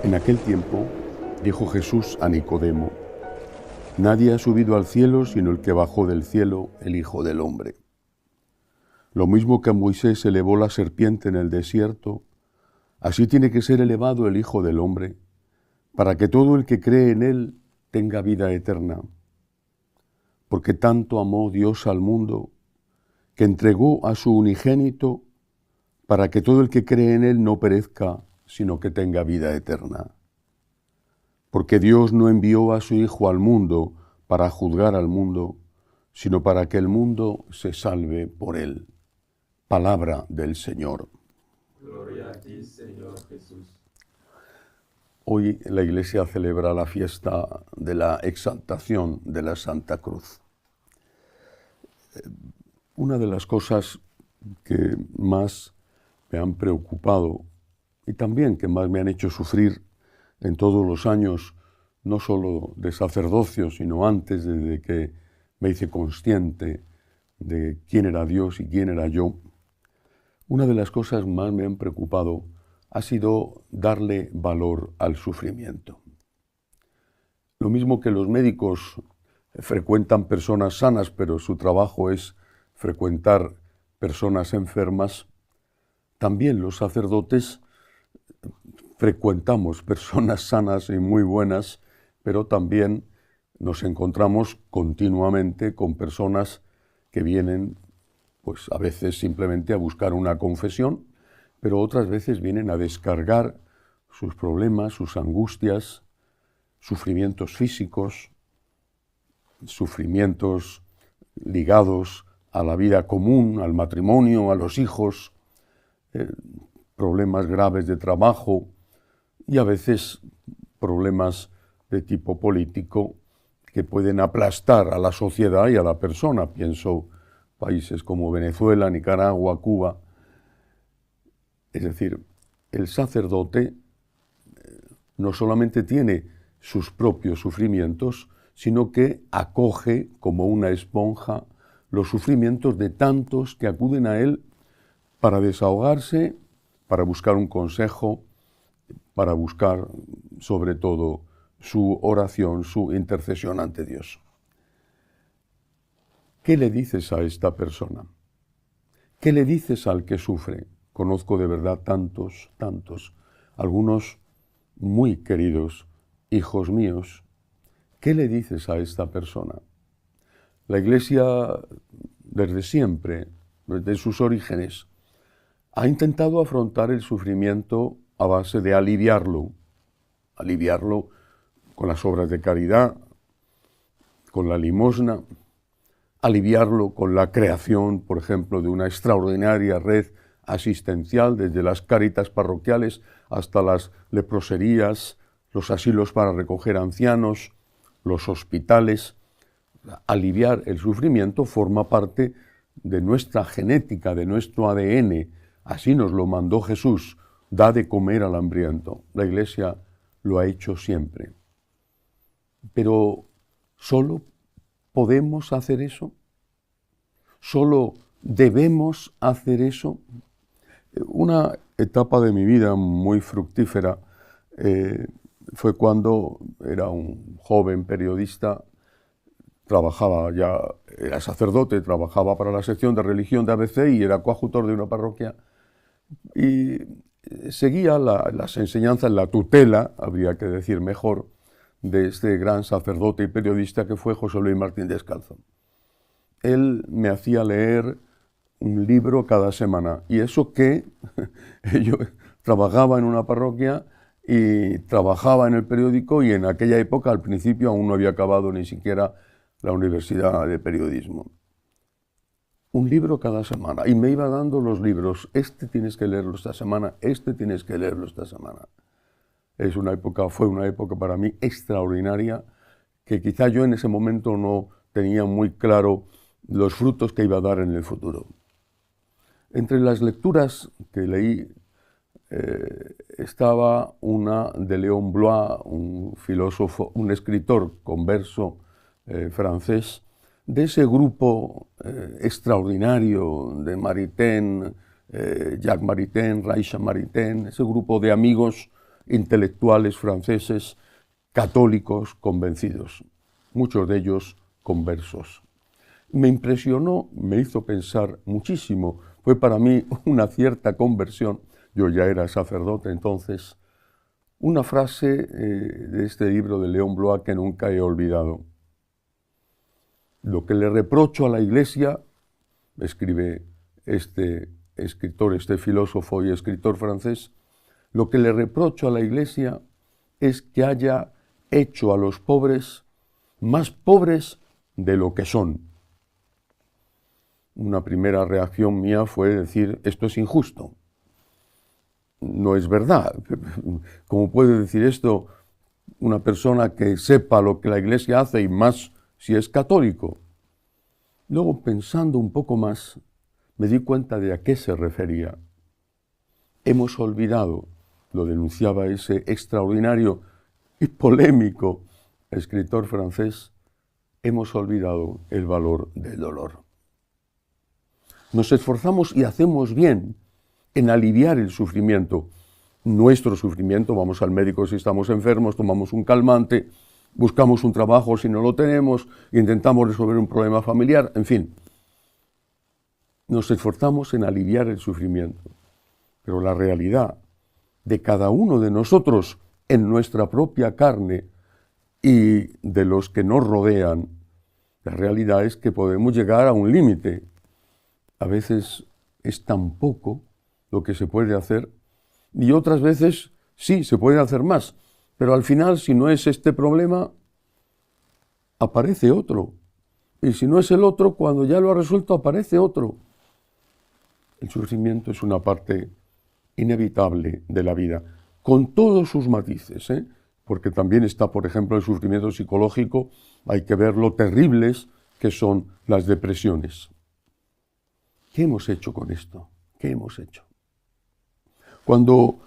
En aquel tiempo dijo Jesús a Nicodemo: nadie ha subido al cielo sino el que bajó del cielo, el Hijo del Hombre. Lo mismo que a Moisés elevó la serpiente en el desierto, así tiene que ser elevado el Hijo del Hombre, para que todo el que cree en él tenga vida eterna. Porque tanto amó Dios al mundo, que entregó a su unigénito, para que todo el que cree en él no perezca, sino que tenga vida eterna. Porque Dios no envió a su Hijo al mundo para juzgar al mundo, sino para que el mundo se salve por él. Palabra del Señor. Gloria a ti, Señor Jesús. Hoy la Iglesia celebra la fiesta de la exaltación de la Santa Cruz. Una de las cosas que más me han preocupado y también que más me han hecho sufrir en todos los años, no solo de sacerdocio, sino antes, desde que me hice consciente de quién era Dios y quién era yo, una de las cosas más me han preocupado ha sido darle valor al sufrimiento. Lo mismo que los médicos frecuentan personas sanas, pero su trabajo es frecuentar personas enfermas, también los sacerdotes frecuentamos personas sanas y muy buenas, pero también nos encontramos continuamente con personas que vienen, pues a veces simplemente a buscar una confesión, pero otras veces vienen a descargar sus problemas, sus angustias, sufrimientos físicos, sufrimientos ligados a la vida común, al matrimonio, a los hijos, problemas graves de trabajo y a veces problemas de tipo político que pueden aplastar a la sociedad y a la persona. Pienso países como Venezuela, Nicaragua, Cuba. Es decir, el sacerdote no solamente tiene sus propios sufrimientos, sino que acoge como una esponja los sufrimientos de tantos que acuden a él para desahogarse, para buscar un consejo, para buscar sobre todo su oración, su intercesión ante Dios. ¿Qué le dices a esta persona? ¿Qué le dices al que sufre? Conozco de verdad tantos, algunos muy queridos, hijos míos. ¿Qué le dices a esta persona? La Iglesia, desde siempre, desde sus orígenes, ha intentado afrontar el sufrimiento a base de aliviarlo con las obras de caridad, con la limosna, aliviarlo con la creación, por ejemplo, de una extraordinaria red asistencial, desde las cáritas parroquiales hasta las leproserías, los asilos para recoger ancianos, los hospitales. Aliviar el sufrimiento forma parte de nuestra genética, de nuestro ADN. Así nos lo mandó Jesús: da de comer al hambriento. La Iglesia lo ha hecho siempre. Pero ¿solo podemos hacer eso? ¿Solo debemos hacer eso? Una etapa de mi vida muy fructífera fue cuando era un joven periodista, trabajaba ya, era sacerdote, trabajaba para la sección de religión de ABC y era coadjutor de una parroquia y seguía las enseñanzas, la tutela, habría que decir mejor, de este gran sacerdote y periodista que fue José Luis Martín Descalzo. Él me hacía leer un libro cada semana, y eso que yo trabajaba en una parroquia y trabajaba en el periódico, y en aquella época, al principio, aún no había acabado ni siquiera la universidad de periodismo. Un libro cada semana, y me iba dando los libros: este tienes que leerlo esta semana, este tienes que leerlo esta semana. Fue una época para mí extraordinaria, que quizá yo en ese momento no tenía muy claro los frutos que iba a dar en el futuro. Entre las lecturas que leí estaba una de Léon Bloy, un filósofo, un escritor converso francés, de ese grupo extraordinario de Maritain, Jacques Maritain, Reicha Maritain, ese grupo de amigos intelectuales franceses católicos convencidos, muchos de ellos conversos. Me impresionó, me hizo pensar muchísimo, fue para mí una cierta conversión, yo ya era sacerdote entonces, una frase de este libro de Léon Bloy que nunca he olvidado. Lo que le reprocho a la Iglesia, escribe este escritor, este filósofo y escritor francés, lo que le reprocho a la Iglesia es que haya hecho a los pobres más pobres de lo que son. Una primera reacción mía fue decir, esto es injusto. No es verdad. ¿Cómo puede decir esto una persona que sepa lo que la Iglesia hace y más si es católico? Luego, pensando un poco más, me di cuenta de a qué se refería. Hemos olvidado, lo denunciaba ese extraordinario y polémico escritor francés, hemos olvidado el valor del dolor. Nos esforzamos y hacemos bien en aliviar el sufrimiento. Nuestro sufrimiento, vamos al médico si estamos enfermos, tomamos un calmante, buscamos un trabajo si no lo tenemos, intentamos resolver un problema familiar, en fin. Nos esforzamos en aliviar el sufrimiento. Pero la realidad de cada uno de nosotros en nuestra propia carne y de los que nos rodean, la realidad es que podemos llegar a un límite. A veces es tan poco lo que se puede hacer y otras veces sí, se puede hacer más. Pero al final, si no es este problema, aparece otro. Y si no es el otro, cuando ya lo ha resuelto, aparece otro. El sufrimiento es una parte inevitable de la vida, con todos sus matices, porque también está, por ejemplo, el sufrimiento psicológico, hay que ver lo terribles que son las depresiones. ¿Qué hemos hecho con esto? ¿Qué hemos hecho? Cuando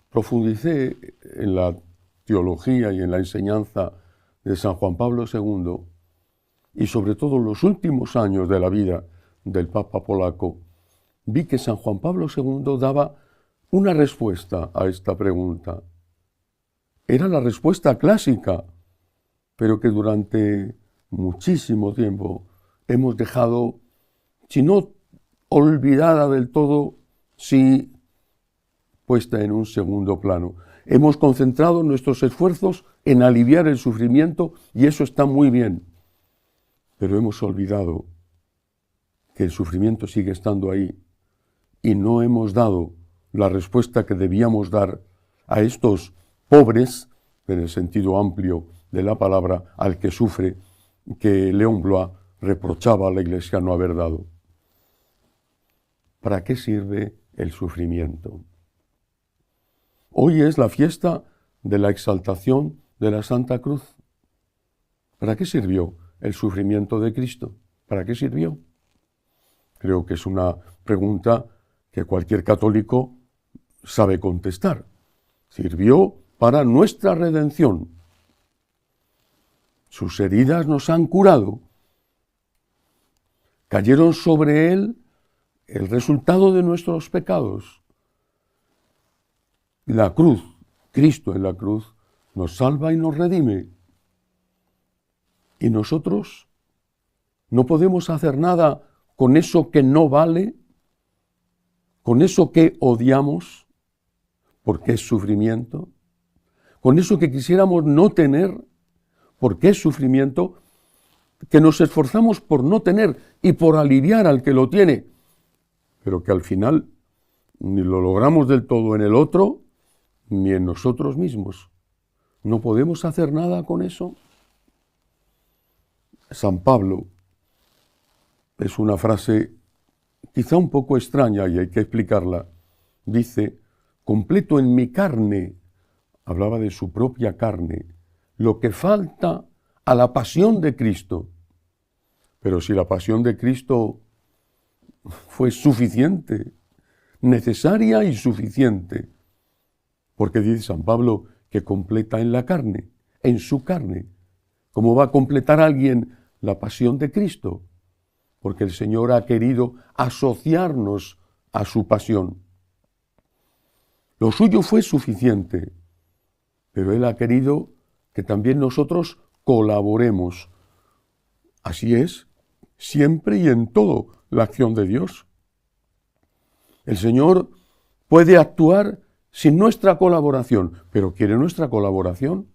profundicé en la teología y en la enseñanza de San Juan Pablo II, y sobre todo los últimos años de la vida del Papa polaco, vi que San Juan Pablo II daba una respuesta a esta pregunta. Era la respuesta clásica, pero que durante muchísimo tiempo hemos dejado, si no olvidada del todo, sí puesta en un segundo plano. Hemos concentrado nuestros esfuerzos en aliviar el sufrimiento y eso está muy bien, pero hemos olvidado que el sufrimiento sigue estando ahí y no hemos dado la respuesta que debíamos dar a estos pobres, en el sentido amplio de la palabra, al que sufre, que Léon Bloy reprochaba a la Iglesia no haber dado. ¿Para qué sirve el sufrimiento? Hoy es la fiesta de la exaltación de la Santa Cruz. ¿Para qué sirvió el sufrimiento de Cristo? ¿Para qué sirvió? Creo que es una pregunta que cualquier católico sabe contestar. Sirvió para nuestra redención. Sus heridas nos han curado. Cayeron sobre él el resultado de nuestros pecados. La cruz, Cristo en la cruz, nos salva y nos redime. Y nosotros no podemos hacer nada con eso que no vale, con eso que odiamos, porque es sufrimiento, con eso que quisiéramos no tener, porque es sufrimiento, que nos esforzamos por no tener y por aliviar al que lo tiene, pero que al final ni lo logramos del todo en el otro, ni en nosotros mismos. No podemos hacer nada con eso. San Pablo, es una frase quizá un poco extraña y hay que explicarla. Dice, completo en mi carne, hablaba de su propia carne, lo que falta a la pasión de Cristo. Pero si la pasión de Cristo fue suficiente, necesaria y suficiente, porque dice San Pablo que completa en la carne, en su carne. ¿Cómo va a completar alguien la pasión de Cristo, porque el Señor ha querido asociarnos a su pasión. Lo suyo fue suficiente, pero Él ha querido que también nosotros colaboremos. Así es, siempre y en todo, la acción de Dios. El Señor puede actuar sin nuestra colaboración, pero quiere nuestra colaboración.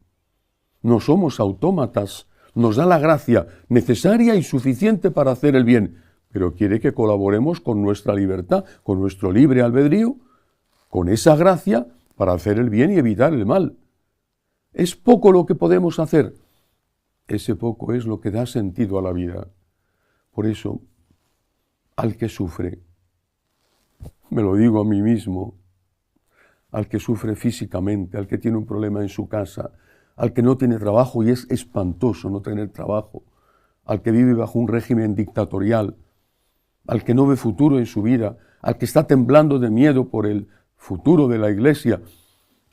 No somos autómatas, nos da la gracia necesaria y suficiente para hacer el bien, pero quiere que colaboremos con nuestra libertad, con nuestro libre albedrío, con esa gracia para hacer el bien y evitar el mal. Es poco lo que podemos hacer. Ese poco es lo que da sentido a la vida. Por eso, al que sufre, me lo digo a mí mismo, al que sufre físicamente, al que tiene un problema en su casa, al que no tiene trabajo y es espantoso no tener trabajo, al que vive bajo un régimen dictatorial, al que no ve futuro en su vida, al que está temblando de miedo por el futuro de la Iglesia,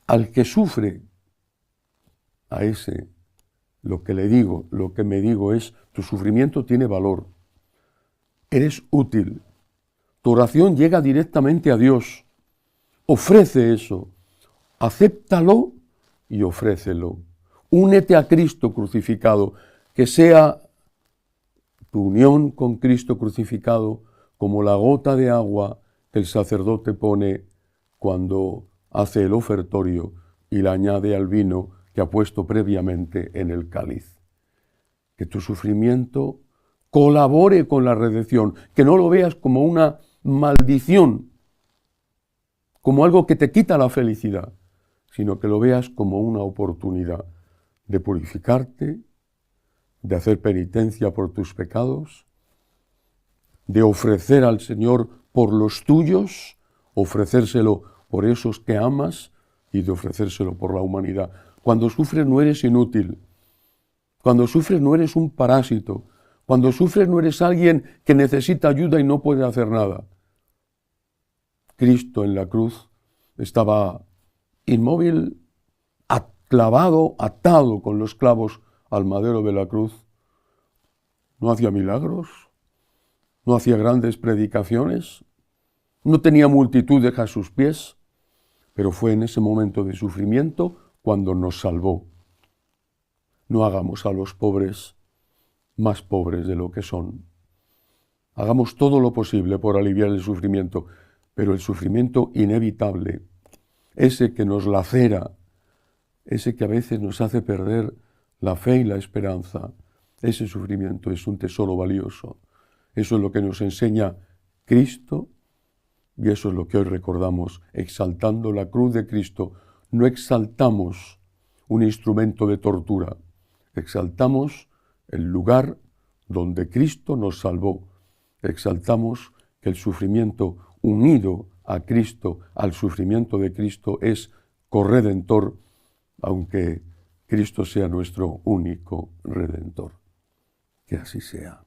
al que sufre, a ese lo que le digo, lo que me digo es, tu sufrimiento tiene valor, eres útil, tu oración llega directamente a Dios, ofrece eso, acéptalo y ofrécelo. Únete a Cristo crucificado, que sea tu unión con Cristo crucificado como la gota de agua que el sacerdote pone cuando hace el ofertorio y la añade al vino que ha puesto previamente en el cáliz. Que tu sufrimiento colabore con la redención, que no lo veas como una maldición, como algo que te quita la felicidad, sino que lo veas como una oportunidad de purificarte, de hacer penitencia por tus pecados, de ofrecer al Señor por los tuyos, ofrecérselo por esos que amas y de ofrecérselo por la humanidad. Cuando sufres no eres inútil, cuando sufres no eres un parásito, cuando sufres no eres alguien que necesita ayuda y no puede hacer nada. Cristo en la cruz estaba inmóvil, clavado, atado con los clavos al madero de la cruz. No hacía milagros, no hacía grandes predicaciones, no tenía multitudes a sus pies, pero fue en ese momento de sufrimiento cuando nos salvó. No hagamos a los pobres más pobres de lo que son. Hagamos todo lo posible por aliviar el sufrimiento, pero el sufrimiento inevitable, ese que nos lacera, ese que a veces nos hace perder la fe y la esperanza, ese sufrimiento es un tesoro valioso. Eso es lo que nos enseña Cristo y eso es lo que hoy recordamos, exaltando la cruz de Cristo. No exaltamos un instrumento de tortura, exaltamos el lugar donde Cristo nos salvó. Exaltamos que el sufrimiento unido a Cristo, al sufrimiento de Cristo, es corredentor, aunque Cristo sea nuestro único redentor. Que así sea.